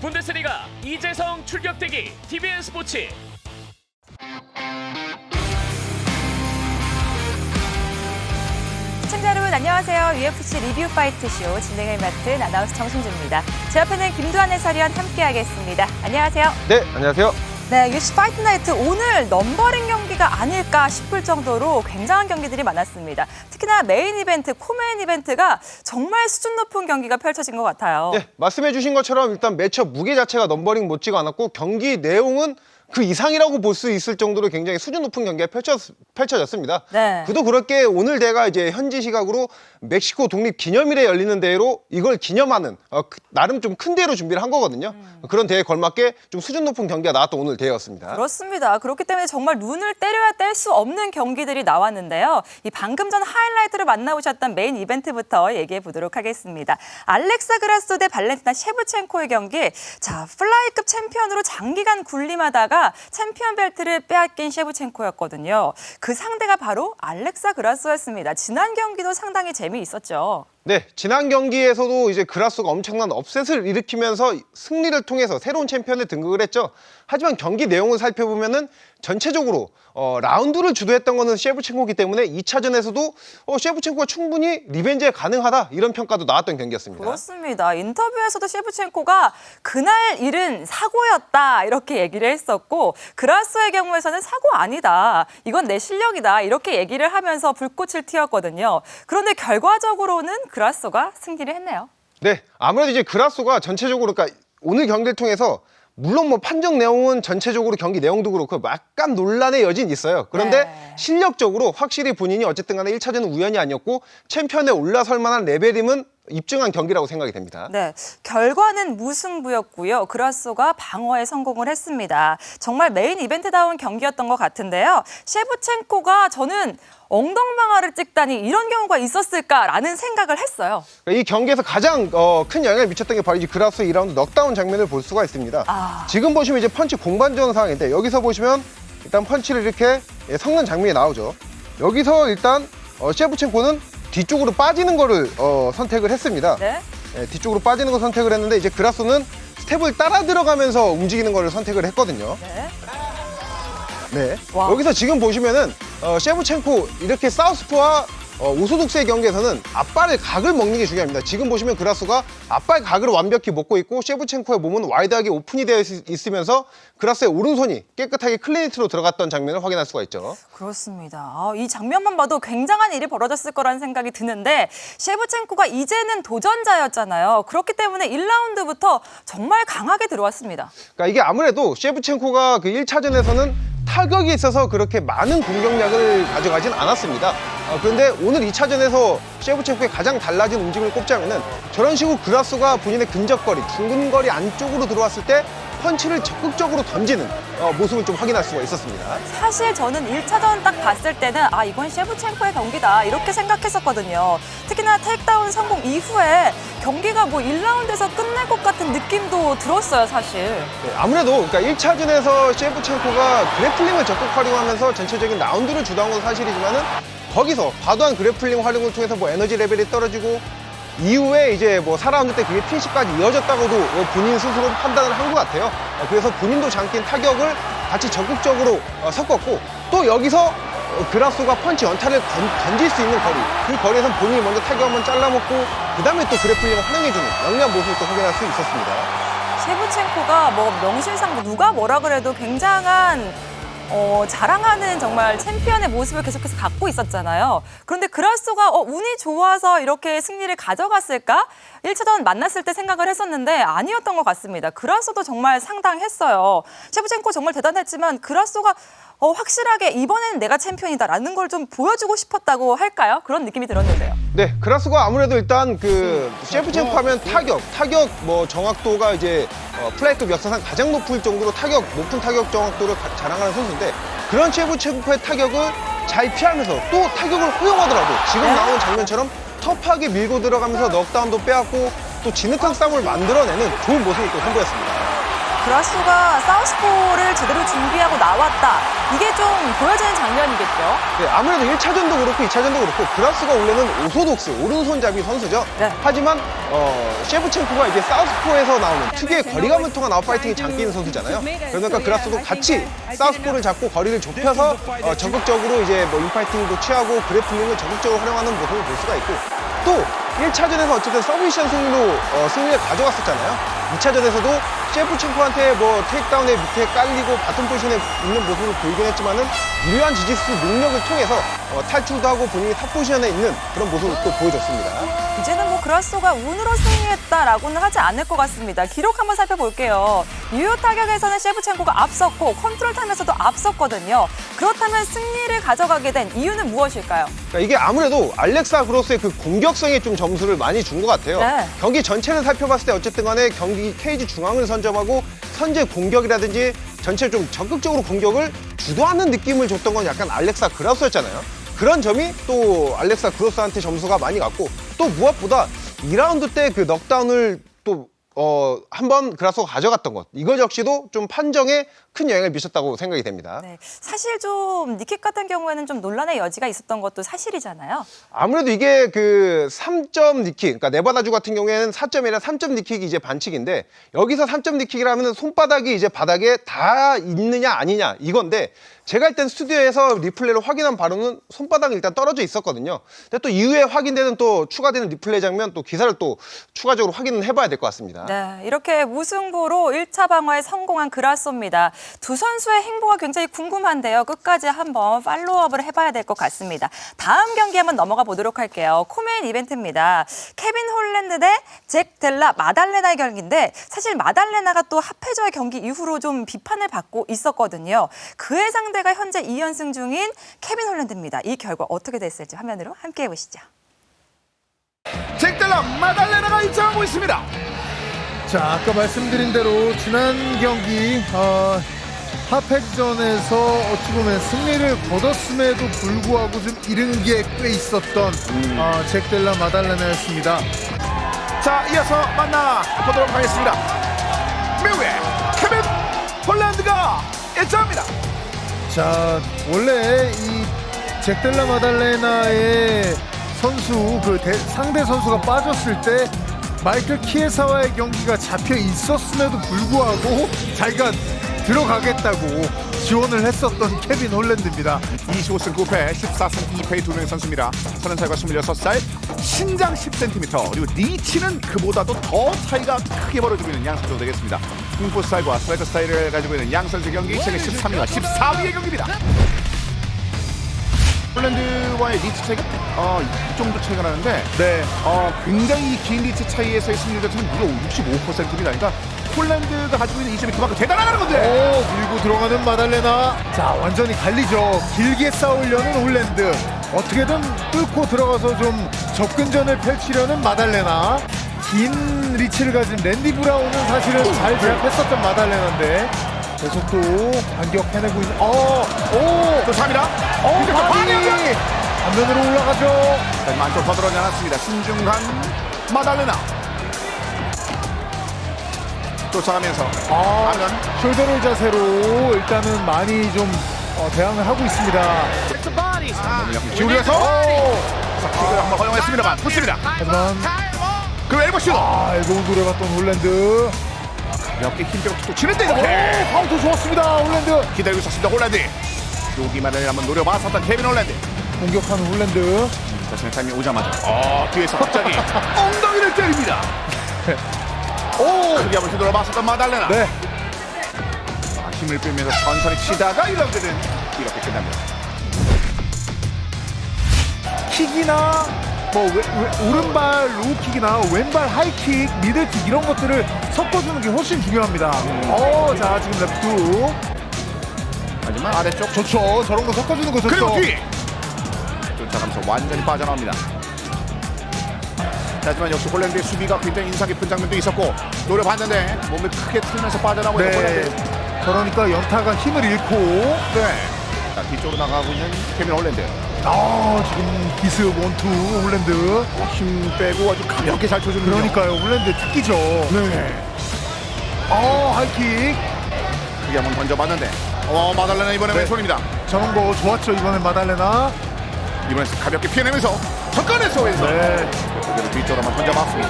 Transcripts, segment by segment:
분데스리가 이재성 출격대기 TVN 스포츠. 시청자 여러분 안녕하세요. UFC 리뷰 파이트쇼 진행을 맡은 아나운서 정순주입니다. 제 옆에는 김두한 해설위원 함께하겠습니다. 안녕하세요. 네, 안녕하세요. 네, UFC 파이트 나이트 오늘 넘버링 경기가 아닐까 싶을 정도로 굉장한 경기들이 많았습니다. 특히나 메인 이벤트, 코메인 이벤트가 정말 수준 높은 경기가 펼쳐진 것 같아요. 네, 말씀해 주신 것처럼 일단 매치업 무게 자체가 넘버링 못지가 않았고 경기 내용은 그 이상이라고 볼 수 있을 정도로 굉장히 수준 높은 경기가 펼쳐졌습니다. 네. 그도 그럴 게 오늘 대회가 이제 현지 시각으로 멕시코 독립 기념일에 열리는 대회로 이걸 기념하는 나름 좀 큰 대회로 준비를 한 거거든요. 그런 대회에 걸맞게 좀 수준 높은 경기가 나왔던 오늘 대회였습니다. 그렇습니다. 그렇기 때문에 정말 눈을 때려야 뗄 수 없는 경기들이 나왔는데요. 이 방금 전 하이라이트로 만나보셨던 메인 이벤트부터 얘기해 보도록 하겠습니다. 알렉사 그라소 대 발렌티나 셰브첸코의 경기. 자, 플라이급 챔피언으로 장기간 군림하다가 챔피언 벨트를 빼앗긴 셰브첸코였거든요. 그 상대가 바로 알렉사 그라소였습니다. 지난 경기도 상당히 재미있었죠. 네, 지난 경기에서도 이제 그라소가 엄청난 업셋을 일으키면서 승리를 통해서 새로운 챔피언에 등극을 했죠. 하지만 경기 내용을 살펴보면은 전체적으로 라운드를 주도했던 거는 셰브첸코이기 때문에 2차전에서도 셰브첸코가 충분히 리벤지에 가능하다 이런 평가도 나왔던 경기였습니다. 그렇습니다. 인터뷰에서도 셰브첸코가 그날 일은 사고였다 이렇게 얘기를 했었고 그라소의 경우에서는 사고 아니다. 이건 내 실력이다. 이렇게 얘기를 하면서 불꽃을 튀었거든요. 그런데 결과적으로는 그라소가 승리를 했네요. 네, 아무래도 이제 그라소가 전체적으로 그러니까 오늘 경기를 통해서 물론 뭐 판정 내용은 전체적으로 경기 내용도 그렇고 약간 논란의 여지는 있어요. 그런데 네. 실력적으로 확실히 본인이 어쨌든 간에 1차전은 우연이 아니었고 챔피언에 올라설 만한 레벨임은 입증한 경기라고 생각이 됩니다. 네, 결과는 무승부였고요. 그라소가 방어에 성공을 했습니다. 정말 메인 이벤트다운 경기였던 것 같은데요. 셰브첸코가 저는 엉덩방아를 찍다니 이런 경우가 있었을까라는 생각을 했어요. 이 경기에서 가장 큰 영향을 미쳤던 게 바로 이 그라소 2라운드 넉다운 장면을 볼 수가 있습니다. 지금 보시면 이제 펀치 공반전 상황인데 여기서 보시면 일단 펀치를 이렇게 섞는 장면이 나오죠. 여기서 일단 셰브첸코는 뒤쪽으로 빠지는 거를 선택을 했습니다. 네. 뒤쪽으로 빠지는 거 선택을 했는데 이제 그라소는 스텝을 따라 들어가면서 움직이는 거를 선택을 했거든요. 네. 네. 와. 여기서 지금 보시면은 셰브첸코 이렇게 사우스포와 오소독스의 경기에서는 앞발의 각을 먹는 게 중요합니다. 지금 보시면 그라소가 앞발 각을 완벽히 먹고 있고 셰브첸코의 몸은 와이드하게 오픈이 되어 있으면서 그라소의 오른손이 깨끗하게 클린히트로 들어갔던 장면을 확인할 수가 있죠. 그렇습니다. 이 장면만 봐도 굉장한 일이 벌어졌을 거라는 생각이 드는데 셰브첸코가 이제는 도전자였잖아요. 그렇기 때문에 1라운드부터 정말 강하게 들어왔습니다. 그러니까 이게 아무래도 셰브첸코가 그 1차전에서는 타격이 있어서 그렇게 많은 공격력을 가져가진 않았습니다. 그런데 오늘 2차전에서 셰브첸코의 가장 달라진 움직임을 꼽자면은 저런 식으로 그라소가 본인의 근접거리, 중근거리 안쪽으로 들어왔을 때 펀치를 적극적으로 던지는 모습을 좀 확인할 수가 있었습니다. 사실 저는 1차전 딱 봤을 때는 이건 셰브첸코의 경기다 이렇게 생각했었거든요. 특히나 테이크다운 성공 이후에 경기가 뭐 1라운드에서 끝날 것 같은 느낌도 들었어요, 사실. 네, 아무래도 그러니까 1차전에서 셰브첸코가 그래플링을 적극 활용하면서 전체적인 라운드를 주도한 건 사실이지만은 거기서 과도한 그래플링 활용을 통해서 뭐 에너지 레벨이 떨어지고 이후에 이제 뭐 4라운드 때 그게 피니시까지 이어졌다고도 본인 스스로 판단을 한 것 같아요. 그래서 본인도 잠긴 타격을 같이 적극적으로 섞었고 또 여기서 그라소가 펀치 연타를 던질 수 있는 거리 그 거리에서 본인이 먼저 타격 한번 잘라먹고 그 다음에 또 그래플링을 활용해주는 영리한 모습을 또 확인할 수 있었습니다. 셰브첸코가 뭐 명실상부 누가 뭐라 그래도 굉장한 자랑하는 정말 챔피언의 모습을 계속해서 갖고 있었잖아요. 그런데 그라소가 운이 좋아서 이렇게 승리를 가져갔을까? 1차전 만났을 때 생각을 했었는데 아니었던 것 같습니다. 그라소도 정말 상당했어요. 셰브첸코 정말 대단했지만 그라소가 확실하게 이번에는 내가 챔피언이다라는 걸 좀 보여주고 싶었다고 할까요? 그런 느낌이 들었는데요. 네, 그라소가 아무래도 일단 그 셰브첸코 하면 타격 뭐 정확도가 이제 플라이급 역사상 가장 높을 정도로 높은 타격 정확도를 자랑하는 선수인데 그런 셰브첸코의 타격을 잘 피하면서 또 타격을 허용하더라도 지금 나온 장면처럼 터프하게 밀고 들어가면서 넉다운도 빼앗고 또 진흙탕 싸움을 만들어내는 좋은 모습을 또 선보였습니다. 그라스가 사우스포를 제대로 준비하고 나왔다. 이게 좀 보여지는 장면이겠죠. 네, 아무래도 1차전도 그렇고 2차전도 그렇고 그라스가 원래는 오소독스, 오른손잡이 선수죠. 네. 하지만 셰프첸코가 이제 사우스포에서 나오는 특유의 거리감을 통한 아웃파이팅이 장기인 선수잖아요. 그러니까 그라스도 같이 사우스포를 잡고 거리를 좁혀서 적극적으로 이제 뭐 인파이팅도 취하고 그래플링을 적극적으로 활용하는 모습을 볼 수가 있고, 또 1차전에서 어쨌든 서브미션 승리로 승리를 가져갔었잖아요. 2차전에서도 셰프첸코한테 뭐 테이크다운에 밑에 깔리고 바톤 포지션에 있는 모습을 보이긴 했지만은 유효한 지지수 능력을 통해서 탈출도 하고 본인이 탑 포지션에 있는 그런 모습을 또 보여줬습니다. 이제는 뭐 그라스가 운으로 승리했다라고는 하지 않을 것 같습니다. 기록 한번 살펴볼게요. 유효 타격에서는 셰프첸코가 앞섰고 컨트롤 타임에서도 앞섰거든요. 그렇다면 승리를 가져가게 된 이유는 무엇일까요? 그러니까 이게 아무래도 알렉사 그로스의 그 공격성에 좀 점수를 많이 준 것 같아요. 네. 경기 전체를 살펴봤을 때 어쨌든 간에 경기 케이지 중앙을 선점하고 선제 공격이라든지 전체 좀 적극적으로 공격을 주도하는 느낌을 줬던 건 약간 알렉사 그로스였잖아요. 그런 점이 또 알렉사 그로스한테 점수가 많이 갔고, 또 무엇보다 2라운드 때 그 넉다운을 또 한번 그라스가 가져갔던 것, 이거 역시도 좀 판정에 큰 영향을 미쳤다고 생각이 됩니다. 네, 사실 좀 니킥 같은 경우에는 좀 논란의 여지가 있었던 것도 사실이잖아요. 아무래도 이게 그 3점 니킥, 그러니까 네바다주 같은 경우에는 4점이 아니라 3점 니킥이 이제 반칙인데, 여기서 3점 니킥이라면 손바닥이 이제 바닥에 다 있느냐 아니냐 이건데, 제가 일단 스튜디오에서 리플레이를 확인한 바로는 손바닥이 일단 떨어져 있었거든요. 근데 또 이후에 확인되는 또 추가되는 리플레이 장면, 또 기사를 또 추가적으로 확인을 해봐야 될 것 같습니다. 네, 이렇게 무승부로 1차 방어에 성공한 그라소입니다. 두 선수의 행보가 굉장히 궁금한데요. 끝까지 한번 팔로우업을 해봐야 될 것 같습니다. 다음 경기 한번 넘어가 보도록 할게요. 코메인 이벤트입니다. 케빈 홀랜드 대 잭 델라 마달레나의 경기인데, 사실 마달레나가 또 합해저의 경기 이후로 좀 비판을 받고 있었거든요. 그의 상대가 현재 2연승 중인 케빈 홀랜드입니다. 이 결과 어떻게 됐을지 화면으로 함께 해보시죠. 잭 델라 마달레나가 입장하고 있습니다. 자, 아까 말씀드린 대로 지난 경기 하패전에서 어찌 보면 승리를 거뒀음에도 불구하고 좀 잃은 게 꽤 있었던 잭 델라 마달레나였습니다. 자, 이어서 만나보도록 하겠습니다. 미국의 케빈 홀랜드가 입장합니다. 자, 원래 이 잭 델라 마달레나의 선수 상대 선수가 빠졌을 때 마이클 키에사와의 경기가 잡혀 있었음에도 불구하고 자기가 들어가겠다고 지원을 했었던 케빈 홀랜드입니다. 25승 9패 14승 2패의 두 명의 선수입니다. 30살과 26살, 신장 10cm, 그리고 리치는 그보다도 더 차이가 크게 벌어지고 있는 양 선수 되겠습니다. 쿵푸 스타일과 스웨터 스타일을 가지고 있는 양 선수 경기 세계 13위와 14위의 경기입니다. 홀랜드와의 리치 차이가 이 정도 차이가 나는데, 네. 굉장히 긴 리치 차이에서의 승률 자체는 무려 65%입니다. 그러니까 홀랜드가 가지고 있는 이 점이 그만큼 대단하다는 건데. 밀고 들어가는 마달레나. 자, 완전히 갈리죠. 길게 싸우려는 홀랜드. 어떻게든 뚫고 들어가서 좀 접근전을 펼치려는 마달레나. 긴 리치를 가진 랜디 브라운은 사실은 잘 제압했었던 마달레나인데 계속 또 반격해내고 있는. 좋습니다. 바디 반면으로 올라가죠. 하지만 안쪽 더 들어오지 않았습니다. 신중한 마달레나 쫓아가면서 하면 숄더롤 자세로 일단은 많이 좀 대항을 하고 있습니다. 기울여서 킥을 한번 허용했습니다만 붙습니다. 하지만 그 엘보슛 엘보우 노려봤던 홀랜드. 가볍게 힘빼고 툭툭 치는데 이렇게 카운터 좋았습니다. 홀랜드 기다리고 있었습니다. 홀랜드 여기만을 한번 노려봤었던 케빈 홀랜드. 공격하는 홀랜드. 자신의 타이밍이 오자마자 뒤에서 갑자기 엉덩이를 때립니다. 크게 한번 휘둘러봤었던 마달레나. 네. 힘을 빼면서 천천히 치다가 1라운드는 이렇게 끝납니다. 킥이나 뭐 오른발 로우킥이나 왼발 하이킥, 미들킥 이런 것들을 섞어주는 게 훨씬 중요합니다. 자, 지금 레프트. 하지만 아래쪽 좋죠. 저런 거 섞어주는 거 좋죠. 그리고 뒤 쫓아가면서 완전히 빠져나옵니다. 하지만 역시 홀랜드의 수비가 굉장히 인상 깊은 장면도 있었고 노려봤는데 몸을 크게 틀면서 빠져나오고 있는 홀랜드. 그러니까 연타가 힘을 잃고. 네. 자, 뒤쪽으로 나가고 있는 케빈 홀랜드. 지금 기스 원투 홀랜드. 힘 빼고 아주 가볍게 잘 쳐주는. 그러니까요. 홀랜드 특기죠. 네. 하이킥. 크게 한번 던져봤는데 마달레나 이번에 네. 왼손입니다. 저런 거 좋았죠, 이번엔 마달레나. 이번에 가볍게 피해내면서 접근해서 왼손. 네. 그대로 뒤쪽으로 한번 던져봤습니다.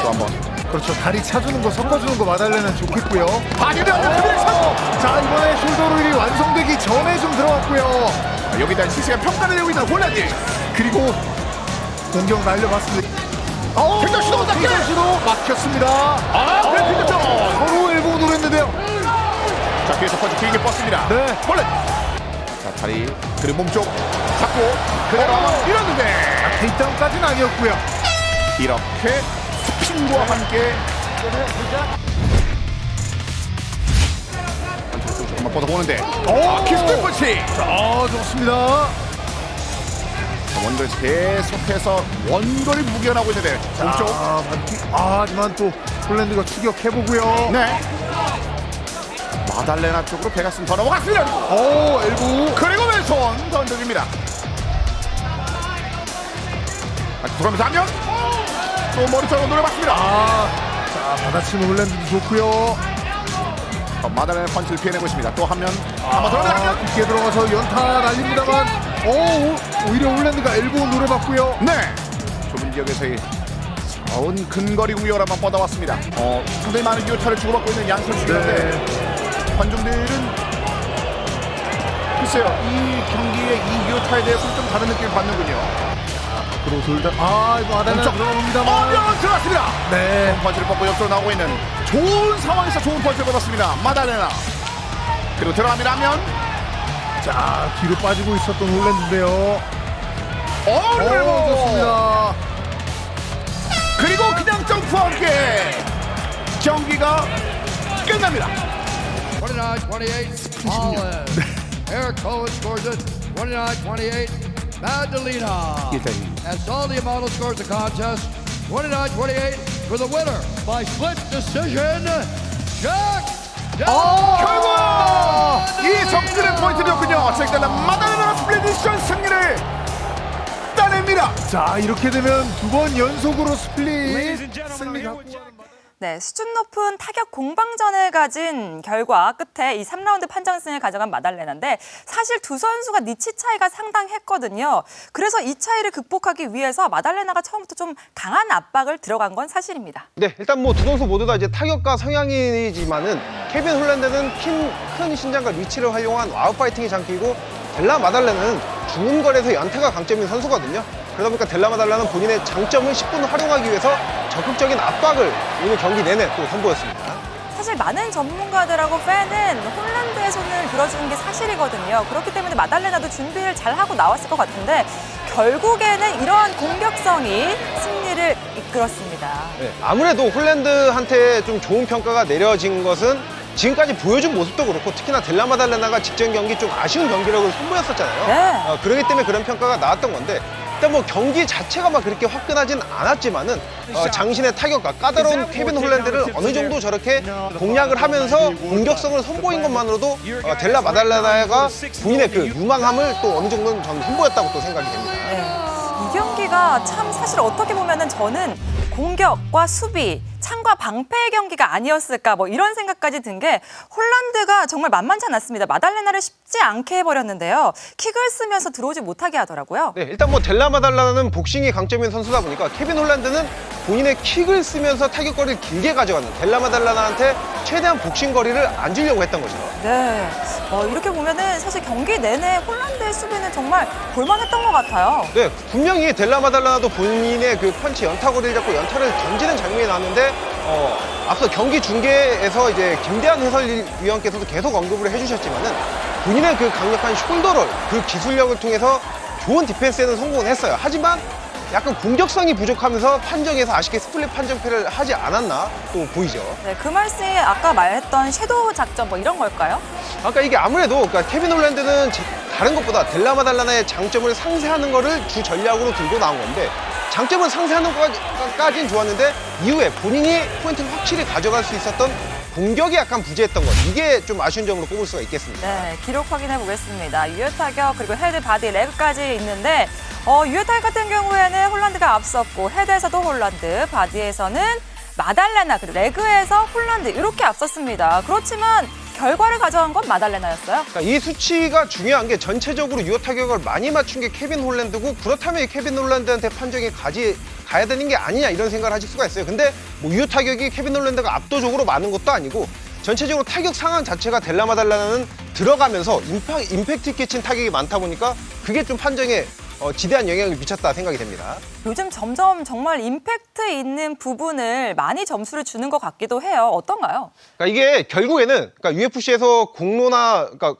또 한번 그렇죠. 다리 차주는 거, 섞어주는 거 마달레나는 좋겠고요. 박유경 자, 이번에 숄더롤이 완성되기 전에 좀 들어갔고요. 여기에 대한 시세가 평가를 내고 있는 홀란드. 그리고 공격 날려봤습니다. 팽덕 시도 팽덕 시도 막혔습니다. 네, 팽덕 서로 엘보우 노렸는데요. 자, 뒤에서 펀치 길게 뻗습니다. 네. 홀란드. 자, 다리 그리고 몸쪽 잡고 그대로 밀었는데 테이크다운까지는 아니었고요. 이렇게 스핀과 함께 조금만 뻗어보는데 키스백 펀치. 좋습니다. 원거리 계속해서 원거리 무견하고 있는데 몸쪽. 하지만 또 폴란드가 추격해보고요. 네. 마달레나 쪽으로 베가스는 더 넘어갔습니다. 엘보우. 그리고 왼손 던져줍니다. 돌아오면서 하면 또 머리 쪽으로 노려봤습니다. 자, 받아치는 홀란드도 좋고요. 마달레나 펀치를 피해내고 있습니다. 또 한번 들어가면 깊게 들어가서 연타 날립니다만 오히려 홀란드가 엘보우 노려봤고요. 네. 좁은 지역에서의 좋은 근거리 공격을 한번 뻗어왔습니다. 상당히 많은 유효타를 주고받고 있는 양 선수인데 관중들은 글쎄요, 이 경기의 이 유효타에 대해서는 좀 다른 느낌을 받는군요. 앞으로 돌다. 이거 마달레나 들어갑니다만. 들어갔습니다. 네. 좋은 펀치를 뻗고 옆으로 나오고 있는 좋은 상황에서 좋은 펀치를 뻗었습니다. 마달레나. 그리고 들어갑니다 하면 자, 뒤로 빠지고 있었던 홀란드인데요. 좋습니다. 그리고 그냥 점프와 함께 경기가 끝납니다. 29-28, Holland. Eric Cohen scores it. 29-28, Madalena. And Saldi Amato scores the contest. 29-28 for the winner by split decision, Jack. 결국 이 정글의 포인트였군요. 잭달라 마달레나 스플릿 디션 승리를 따냅니다. 자, 이렇게 되면 두 번 연속으로 스플릿 승리 갖고 가는 네, 수준 높은 타격 공방전을 가진 결과 끝에 이 3라운드 판정승을 가져간 마달레나인데 사실 두 선수가 니치 차이가 상당했거든요. 그래서 이 차이를 극복하기 위해서 마달레나가 처음부터 좀 강한 압박을 들어간 건 사실입니다. 네, 일단 뭐 두 선수 모두 다 이제 타격가 성향이지만은 케빈 홀란드는 큰 신장과 리치를 활용한 와우 파이팅이 장기이고 델라 마달레나는 중은 거리에서 연타가 강점인 선수거든요. 그러다 보니까 델라 마달레나는 본인의 장점을 10분 활용하기 위해서 적극적인 압박을 오늘 경기 내내 또 선보였습니다. 사실 많은 전문가들하고 팬은 홀란드의 손을 들어주는 게 사실이거든요. 그렇기 때문에 마달레나도 준비를 잘하고 나왔을 것 같은데 결국에는 이러한 공격성이 승리를 이끌었습니다. 네, 아무래도 홀란드한테 좀 좋은 평가가 내려진 것은 지금까지 보여준 모습도 그렇고 특히나 델라 마달레나가 직전 경기 좀 아쉬운 경기력을 선보였었잖아요. 네. 그렇기 때문에 그런 평가가 나왔던 건데 일단 뭐 경기 자체가 막 그렇게 화끈하진 않았지만은 장신의 타격과 까다로운 케빈 홀란드를 어느 정도 저렇게 공략을 하면서 공격성을 선보인 것만으로도 델라 마달레나가 본인의 그 유망함을 또 어느 정도는 저는 선보였다고 또 생각이 됩니다. 네. 이 경기가 참 사실 어떻게 보면은 저는 공격과 수비, 창과 방패의 경기가 아니었을까 뭐 이런 생각까지 든 게 홀란드가 정말 만만치 않았습니다. 마달레나를 쉽지 않게 해버렸는데요. 킥을 쓰면서 들어오지 못하게 하더라고요. 네, 일단 뭐 델라 마달레나는 복싱이 강점인 선수다 보니까 케빈 홀란드는 본인의 킥을 쓰면서 타격거리를 길게 가져가는 델라 마달레나한테 최대한 복싱 거리를 안 주려고 했던 거죠. 네, 이렇게 보면은 사실 경기 내내 홀란드의 수비는 정말 볼만했던 것 같아요. 네, 분명히 델라 마달레나도 본인의 그 펀치 연타거리를 잡고 연타를 던지는 장면이 나왔는데 앞서 경기 중계에서 이제 김대한 해설위원께서도 계속 언급을 해주셨지만은 본인의 그 강력한 숄더롤 그 기술력을 통해서 좋은 디펜스에는 성공을 했어요. 하지만 약간 공격성이 부족하면서 판정에서 아쉽게 스플릿 판정패를 하지 않았나 또 보이죠. 네, 그 말씀이 아까 말했던 섀도우 작전 뭐 이런 걸까요? 아까 이게 아무래도 그러니까 케빈 홀란드는 다른 것보다 델라 마달레나의 장점을 상쇄하는 거를 주 전략으로 들고 나온 건데 장점을 상쇄하는 것까지는 좋았는데 이후에 본인이 포인트를 확실히 가져갈 수 있었던 공격이 약간 부재했던 것 이게 좀 아쉬운 점으로 꼽을 수가 있겠습니다. 네, 기록 확인해 보겠습니다. 유효 타격 그리고 헤드, 바디, 레그까지 있는데 유효 타격 같은 경우에는 홀란드가 앞섰고 헤드에서도 홀란드, 바디에서는 마달레나 그리고 레그에서 홀란드 이렇게 앞섰습니다. 그렇지만 결과를 가져간 건 마달레나였어요. 그러니까 이 수치가 중요한 게 전체적으로 유효 타격을 많이 맞춘 게 케빈 홀란드고 그렇다면 이 케빈 홀란드한테 판정이 가야 되는 게 아니냐 이런 생각을 하실 수가 있어요. 근데 뭐 유효 타격이 케빈 홀란드가 압도적으로 많은 것도 아니고 전체적으로 타격 상황 자체가 델라 마달레나는 들어가면서 임팩트 끼친 타격이 많다 보니까 그게 좀 판정에 지대한 영향을 미쳤다 생각이 됩니다. 요즘 점점 정말 임팩트 있는 부분을 많이 점수를 주는 것 같기도 해요. 어떤가요? 그러니까 이게 결국에는 그러니까 UFC에서 공로나 그러니까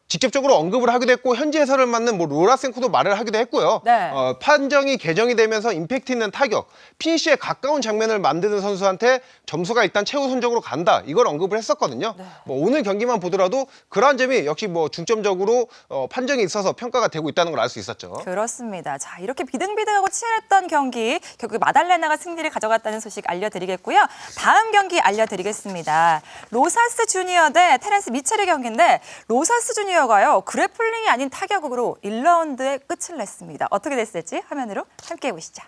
직접적으로 언급을 하기도 했고 현지 해설을 맡는 뭐 로라센코도 말을 하기도 했고요. 네. 판정이 개정이 되면서 임팩트 있는 타격, 피니시에 가까운 장면을 만드는 선수한테 점수가 일단 최우선적으로 간다. 이걸 언급을 했었거든요. 네. 뭐 오늘 경기만 보더라도 그러한 점이 역시 뭐 중점적으로 판정에 있어서 평가가 되고 있다는 걸 알 수 있었죠. 그렇습니다. 자, 이렇게 비등비등하고 치열했던 경기 결국 마달레나가 승리를 가져갔다는 소식 알려드리겠고요. 다음 경기 알려드리겠습니다. 로사스 주니어 대 테렌스 미첼의 경기인데 로사스 주니어가요. 그래플링이 아닌 타격으로 1라운드에 끝을 냈습니다. 어떻게 됐을지 화면으로 함께 보시죠.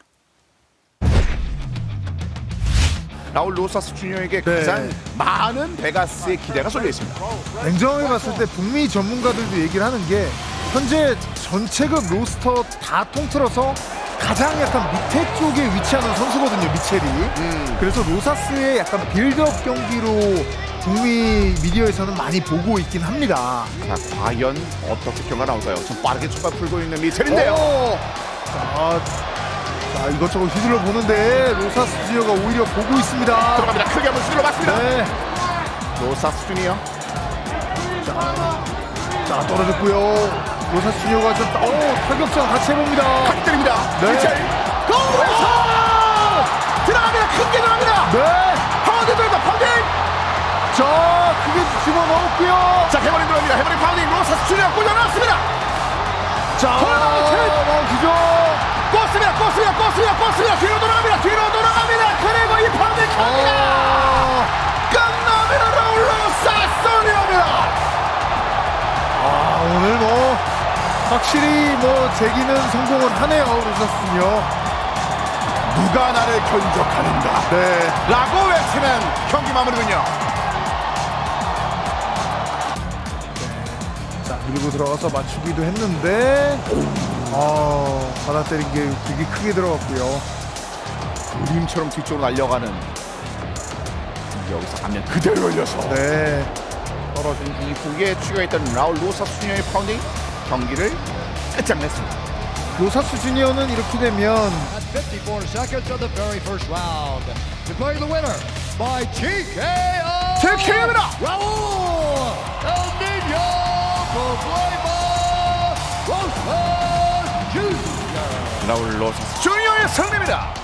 라울 로사스 주니어에게 가장 많은 베가스의 기대가 쏠려 있습니다. 냉정하게 봤을 때 북미 전문가들도 얘기를 하는 게 현재 전체급 로스터 다 통틀어서 가장 약간 밑에 쪽에 위치하는 선수거든요, 미첼이. 그래서 로사스의 약간 빌드업 경기로 북미 미디어에서는 많이 보고 있긴 합니다. 자, 과연 어떻게 결과가 나올까요? 좀 빠르게 초반 풀고 있는 미첼인데요. 자, 이것저것 휘둘러 보는데 로사스 주니어가 오히려 보고 있습니다. 들어갑니다. 크게 한번 휘둘러 봤습니다. 네. 로사스 주니어. 자, 떨어졌고요. 로사스 주니어가 좀 타격전 같이 해봅니다. 각 때립니다. 네. 미첼. 공에서 들어갑니다. 크게 들어갑니다. 네. 파운딩 들어갑니다. 파운딩. 자, 크게 집어넣었고요. 자, 해머링 들어갑니다. 해머링 파운딩. 로사스 주니어 꽂아놨습니다. 자, 나오기죠. 꽂습니다. 뒤로 돌아갑니다. 그리고 이 파운딩 갑니다. 끝납니다. 라울 로사스 주니어입니다. 오늘 뭐 확실히 뭐 제기는 성공을 하네요, 로사스는요. 누가 나를 견적하는가? 네. 라고 외치는 경기 마무리군요. 자, 밀고 들어가서 맞추기도 했는데 받아 때린 게 되게 크게 들어갔고요. 그림처럼 뒤쪽으로 날려가는 여기서 가면 그대로 올려서 네. 떨어진 이후에 추가했던 라울 로사스 주니어의 파운딩 경기를 끝장냈습니다. 로사스 주니어는 이렇게 되면 At 54 seconds of the very first round. Declaring the winner by TKO. TKO입니다. Raul El Nino Rosa스 Jr. 라울 로사스 주니어의 승리입니다.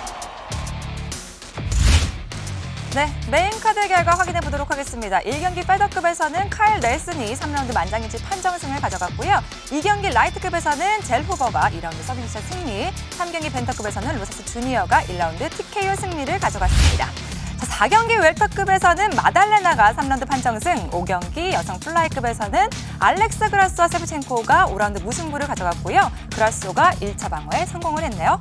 네, 메인 카드 결과 확인해 보도록 하겠습니다. 1경기 페더급에서는 카일 넬슨이 3라운드 만장일치 판정승을 가져갔고요. 2경기 라이트급에서는 젤 호버가 2라운드 서빙샷 승리, 3경기 벤터급에서는 로사스 주니어가 1라운드 TKO 승리를 가져갔습니다. 자, 4경기 웰터급에서는 마달레나가 3라운드 판정승, 5경기 여성 플라이급에서는 알렉사 그라스와 세브첸코가 5라운드 무승부를 가져갔고요. 그라스오가 1차 방어에 성공을 했네요.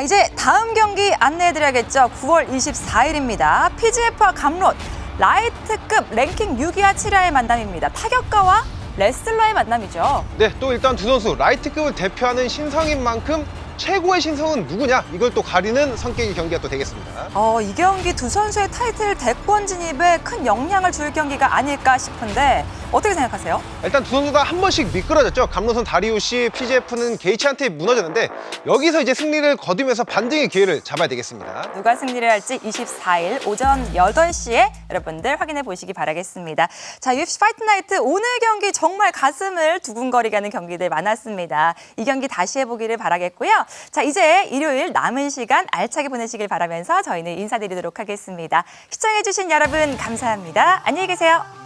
이제 다음 경기 안내해드려야겠죠. 9월 24일입니다. PGF와 감롯, 라이트급 랭킹 6위와 7위의 만남입니다. 타격가와 레슬러의 만남이죠. 네, 또 일단 두 선수 라이트급을 대표하는 신성인 만큼 최고의 신성은 누구냐 이걸 또 가리는 성격의 경기가 또 되겠습니다. 이 경기 두 선수의 타이틀 대권 진입에 큰 영향을 줄 경기가 아닐까 싶은데 어떻게 생각하세요? 일단 두 선수가 한 번씩 미끄러졌죠. 감로선 다리우시, PGF는 게이츠한테 무너졌는데 여기서 이제 승리를 거두면서 반등의 기회를 잡아야 되겠습니다. 누가 승리를 할지 24일 오전 8시에 여러분들 확인해 보시기 바라겠습니다. 자, UFC 파이트 나이트 오늘 경기 정말 가슴을 두근거리게 하는 경기들 많았습니다. 이 경기 다시 해보기를 바라겠고요. 자, 이제 일요일 남은 시간 알차게 보내시길 바라면서 저희는 인사드리도록 하겠습니다. 시청해주신 여러분 감사합니다. 안녕히 계세요.